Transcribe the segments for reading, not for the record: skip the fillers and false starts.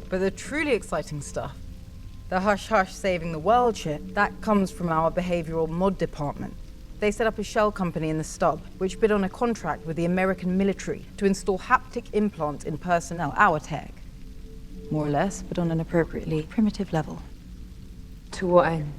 But the truly exciting stuff, the hush-hush saving the world shit, that comes from our behavioral mod department. They set up a shell company in the stub, which bid on a contract with the American military to install haptic implants in personnel, our tech. More or less, but on an appropriately primitive level. To what end?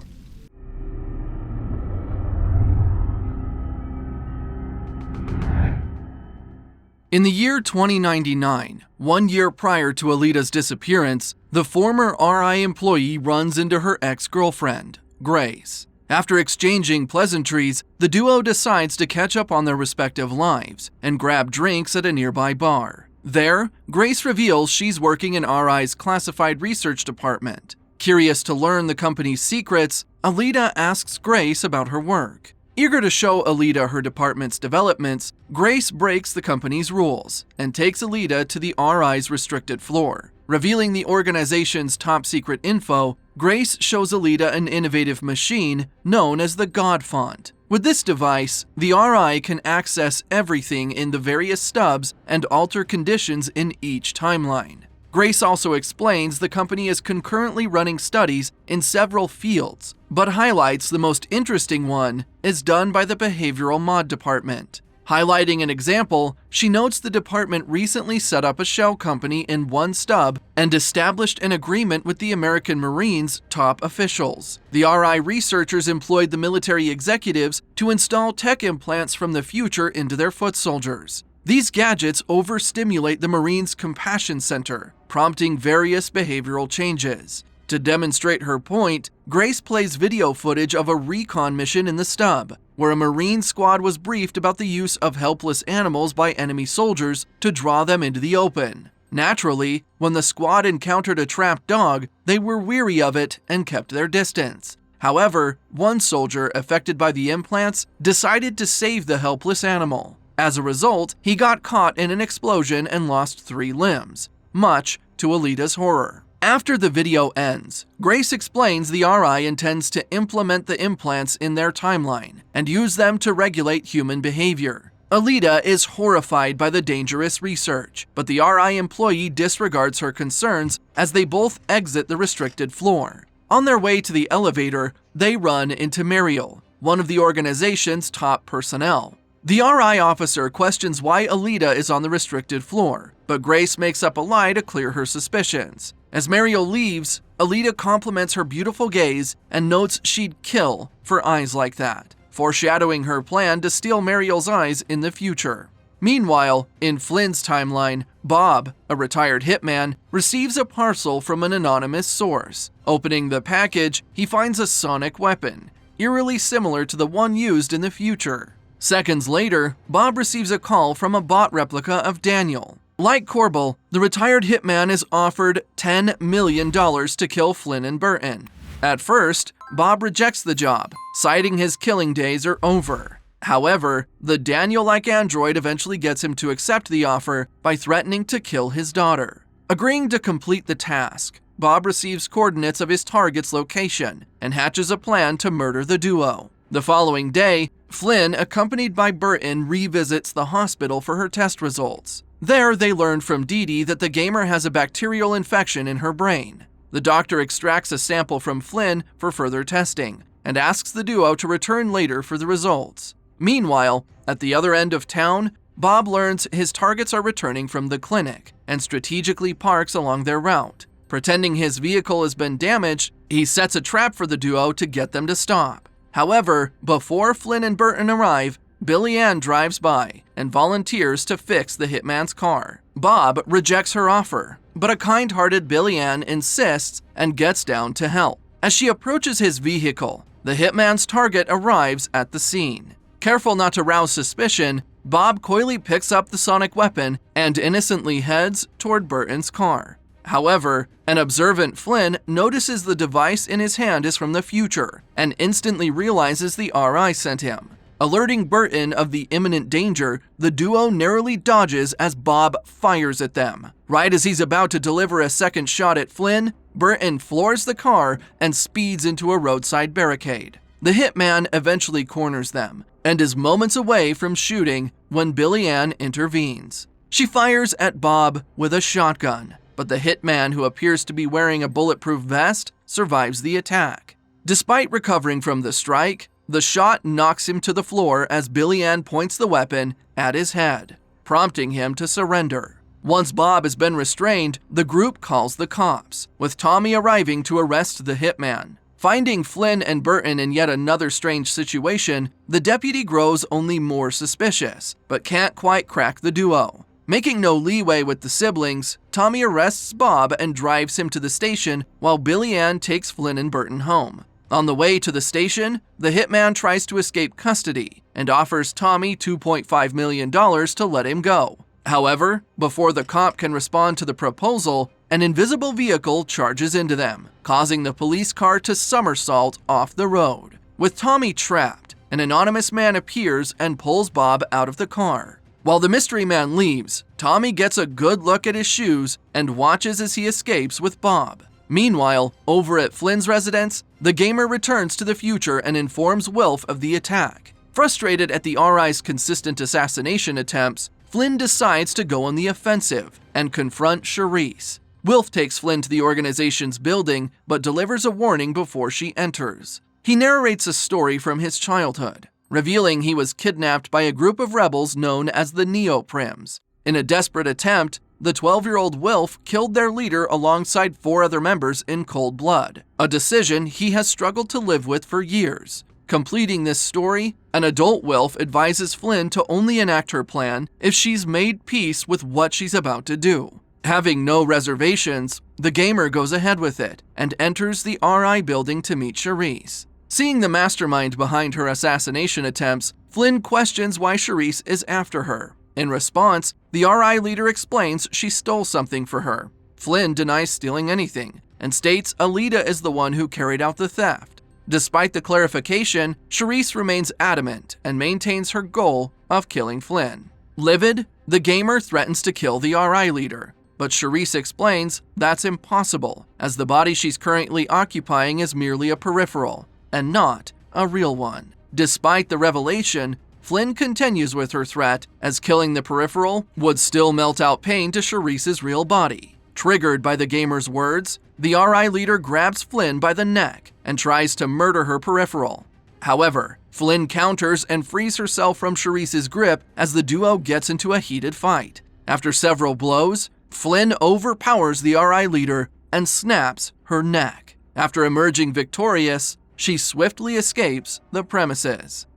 In the year 2099, 1 year prior to Aleda's disappearance, the former RI employee runs into her ex-girlfriend, Grace. After exchanging pleasantries, the duo decides to catch up on their respective lives and grab drinks at a nearby bar. There, Grace reveals she's working in RI's classified research department. Curious to learn the company's secrets, Aleda asks Grace about her work. Eager to show Aleda her department's developments, Grace breaks the company's rules and takes Aleda to the RI's restricted floor. Revealing the organization's top-secret info, Grace shows Aleda an innovative machine known as the God Font. With this device, the RI can access everything in the various stubs and alter conditions in each timeline. Grace also explains the company is concurrently running studies in several fields, but highlights the most interesting one is done by the Behavioral Mod Department. Highlighting an example, she notes the department recently set up a shell company in one stub and established an agreement with the American Marines' top officials. The RI researchers employed the military executives to install tech implants from the future into their foot soldiers. These gadgets overstimulate the Marines' compassion center, prompting various behavioral changes. To demonstrate her point, Grace plays video footage of a recon mission in the stub, where a Marine squad was briefed about the use of helpless animals by enemy soldiers to draw them into the open. Naturally, when the squad encountered a trapped dog, they were weary of it and kept their distance. However, one soldier affected by the implants decided to save the helpless animal. As a result, he got caught in an explosion and lost 3 limbs, much to Aleda's horror. After the video ends, Grace explains the RI intends to implement the implants in their timeline and use them to regulate human behavior. Aleda is horrified by the dangerous research, but the RI employee disregards her concerns as they both exit the restricted floor. On their way to the elevator, they run into Mariel, one of the organization's top personnel. The RI officer questions why Aleda is on the restricted floor, but Grace makes up a lie to clear her suspicions. As Mariel leaves, Aleda compliments her beautiful gaze and notes she'd kill for eyes like that, foreshadowing her plan to steal Mariel's eyes in the future. Meanwhile, in Flynn's timeline, Bob, a retired hitman, receives a parcel from an anonymous source. Opening the package, he finds a sonic weapon, eerily similar to the one used in the future. Seconds later, Bob receives a call from a bot replica of Daniel. Like Corbel, the retired hitman is offered $10 million to kill Flynn and Burton. At first, Bob rejects the job, citing his killing days are over. However, the Daniel-like android eventually gets him to accept the offer by threatening to kill his daughter. Agreeing to complete the task, Bob receives coordinates of his target's location and hatches a plan to murder the duo. The following day, Flynn, accompanied by Burton, revisits the hospital for her test results. There, they learn from Dee Dee that the gamer has a bacterial infection in her brain. The doctor extracts a sample from Flynn for further testing and asks the duo to return later for the results. Meanwhile, at the other end of town, Bob learns his targets are returning from the clinic and strategically parks along their route. Pretending his vehicle has been damaged, he sets a trap for the duo to get them to stop. However, before Flynn and Burton arrive, Billy Ann drives by and volunteers to fix the hitman's car. Bob rejects her offer, but a kind-hearted Billy Ann insists and gets down to help. As she approaches his vehicle, the hitman's target arrives at the scene. Careful not to rouse suspicion, Bob coyly picks up the sonic weapon and innocently heads toward Burton's car. However, an observant Flynn notices the device in his hand is from the future and instantly realizes the RI sent him. Alerting Burton of the imminent danger, the duo narrowly dodges as Bob fires at them. Right as he's about to deliver a second shot at Flynn, Burton floors the car and speeds into a roadside barricade. The hitman eventually corners them and is moments away from shooting when Billy Ann intervenes. She fires at Bob with a shotgun. but the hitman, who appears to be wearing a bulletproof vest, survives the attack. Despite recovering from the strike, the shot knocks him to the floor as Billy Ann points the weapon at his head, prompting him to surrender. Once Bob has been restrained, the group calls the cops, with Tommy arriving to arrest the hitman. Finding Flynn and Burton in yet another strange situation, the deputy grows only more suspicious, but can't quite crack the duo. Making no leeway with the siblings, Tommy arrests Bob and drives him to the station while Billy Ann takes Flynn and Burton home. On the way to the station, the hitman tries to escape custody and offers Tommy $2.5 million to let him go. However, before the cop can respond to the proposal, an invisible vehicle charges into them, causing the police car to somersault off the road. With Tommy trapped, an anonymous man appears and pulls Bob out of the car. While the mystery man leaves, Tommy gets a good look at his shoes and watches as he escapes with Bob. Meanwhile, over at Flynn's residence, the gamer returns to the future and informs Wilf of the attack. Frustrated at the RI's consistent assassination attempts, Flynn decides to go on the offensive and confront Sharice. Wilf takes Flynn to the organization's building, but delivers a warning before she enters. He narrates a story from his childhood, revealing he was kidnapped by a group of rebels known as the Neoprims. In a desperate attempt, the 12-year-old Wilf killed their leader alongside 4 other members in cold blood, a decision he has struggled to live with for years. Completing this story, an adult Wilf advises Flynn to only enact her plan if she's made peace with what she's about to do. Having no reservations, the gamer goes ahead with it and enters the RI building to meet Sharice. Seeing the mastermind behind her assassination attempts, Flynn questions why Sharice is after her. In response, the RI leader explains she stole something for her. Flynn denies stealing anything and states Alita is the one who carried out the theft. Despite the clarification, Sharice remains adamant and maintains her goal of killing Flynn. Livid, the gamer threatens to kill the RI leader, but Sharice explains that's impossible, as the body she's currently occupying is merely a peripheral, and not a real one. Despite the revelation, Flynn continues with her threat, as killing the peripheral would still melt out pain to Sharice's real body. Triggered by the gamer's words, the RI leader grabs Flynn by the neck and tries to murder her peripheral. However, Flynn counters and frees herself from Sharice's grip as the duo gets into a heated fight. After several blows, Flynn overpowers the RI leader and snaps her neck. After emerging victorious, she swiftly escapes the premises.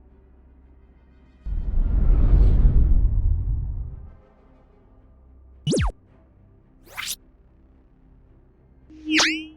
You